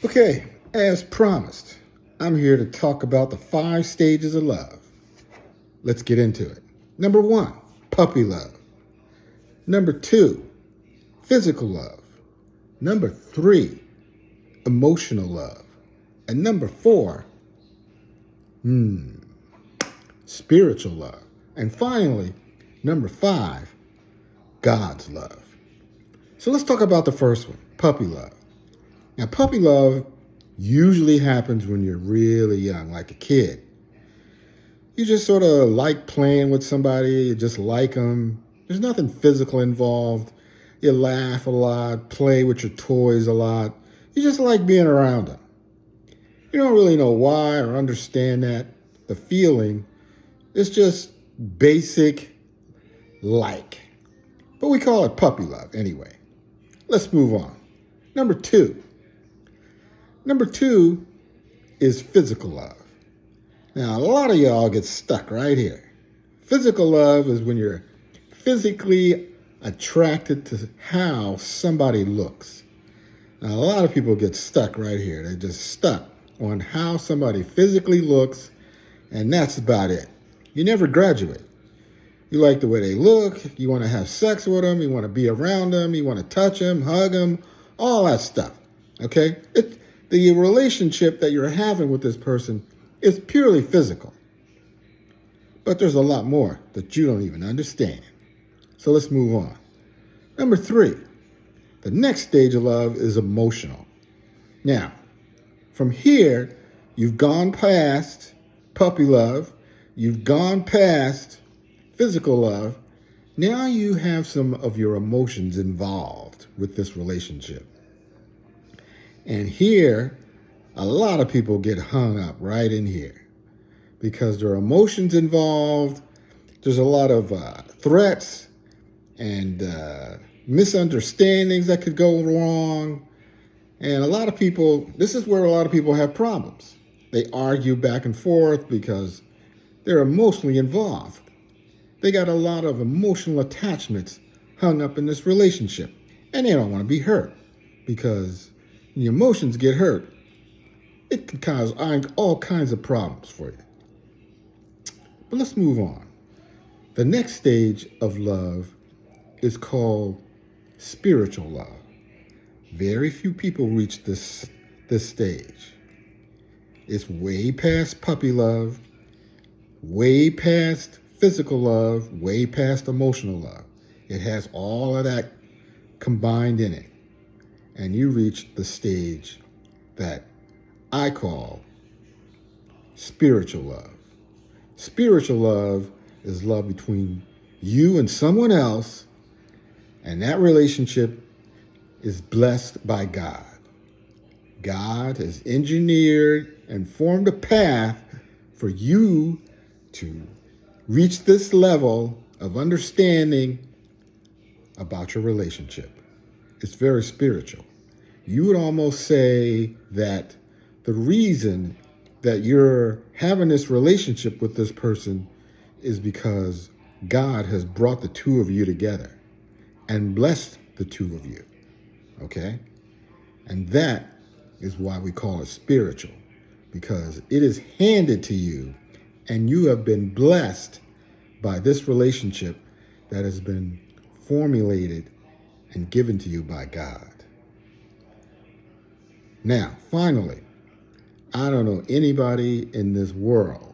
Okay, as promised, I'm here to talk about the 5 stages of love. Let's get into it. Number 1, puppy love. Number 2, physical love. Number 3, emotional love. And number 4, spiritual love. And finally, number 5, God's love. So let's talk about the first one, puppy love. Now, puppy love usually happens when you're really young, like a kid. You just sort of like playing with somebody, you just like them. There's nothing physical involved. You laugh a lot, play with your toys a lot. You just like being around them. You don't really know why or understand that. The feeling is just basic like. But we call it puppy love anyway. Let's move on. Number 2. Number 2 is physical love. Now, a lot of y'all get stuck right here. Physical love is when you're physically attracted to how somebody looks. Now, a lot of people get stuck right here. They're just stuck on how somebody physically looks, and that's about it. You never graduate. You like the way they look. You want to have sex with them. You want to be around them. You want to touch them, hug them, all that stuff. Okay? The relationship that you're having with this person is purely physical. But there's a lot more that you don't even understand. So let's move on. Number 3, the next stage of love is emotional. Now, from here, you've gone past puppy love. You've gone past physical love. Now you have some of your emotions involved with this relationship. And here, a lot of people get hung up right in here because there are emotions involved. There's a lot of threats and misunderstandings that could go wrong. And a lot of people, this is where a lot of people have problems. They argue back and forth because they're emotionally involved. They got a lot of emotional attachments hung up in this relationship. And they don't want to be hurt because when your emotions get hurt, it can cause all kinds of problems for you. But let's move on. The next stage of love is called spiritual love. Very few people reach this stage. It's way past puppy love, way past physical love, way past emotional love. It has all of that combined in it. And you reach the stage that I call spiritual love. Spiritual love is love between you and someone else, and that relationship is blessed by God. God has engineered and formed a path for you to reach this level of understanding about your relationship. It's very spiritual. You would almost say that the reason that you're having this relationship with this person is because God has brought the two of you together and blessed the two of you. Okay? And that is why we call it spiritual, because it is handed to you and you have been blessed by this relationship that has been formulated and given to you by God. Now, finally, I don't know anybody in this world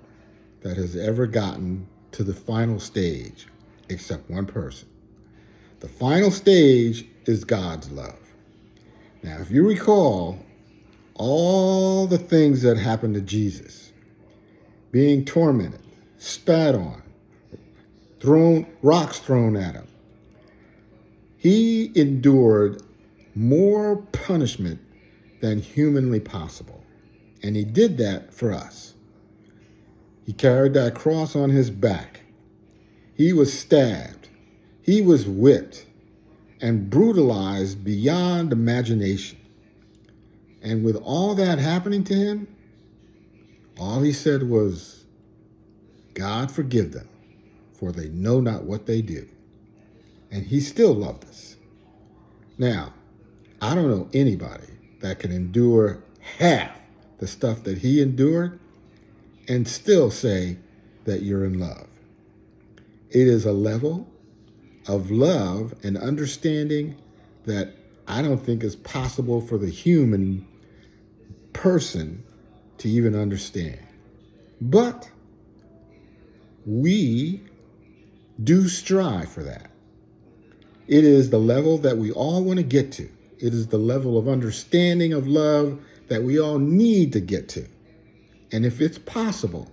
that has ever gotten to the final stage except one person. The final stage is God's love. Now, if you recall all the things that happened to Jesus, being tormented, spat on, rocks thrown at him, he endured more punishment than humanly possible. And he did that for us. He carried that cross on his back. He was stabbed. He was whipped and brutalized beyond imagination. And with all that happening to him, all he said was, God forgive them, for they know not what they do. And he still loved us. Now, I don't know anybody that can endure half the stuff that he endured and still say that you're in love. It is a level of love and understanding that I don't think is possible for the human person to even understand. But we do strive for that. It is the level that we all want to get to. It is the level of understanding of love that we all need to get to. And if it's possible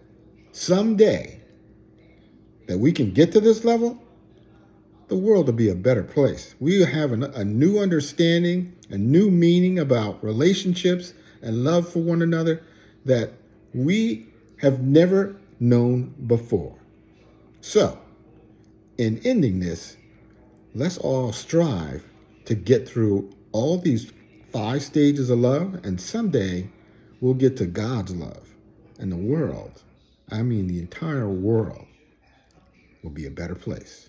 someday that we can get to this level, the world will be a better place. We will have a new understanding, a new meaning about relationships and love for one another that we have never known before. So, in ending this, let's all strive to get through all these 5 stages of love, and someday we'll get to God's love, and the world, I mean the entire world, will be a better place.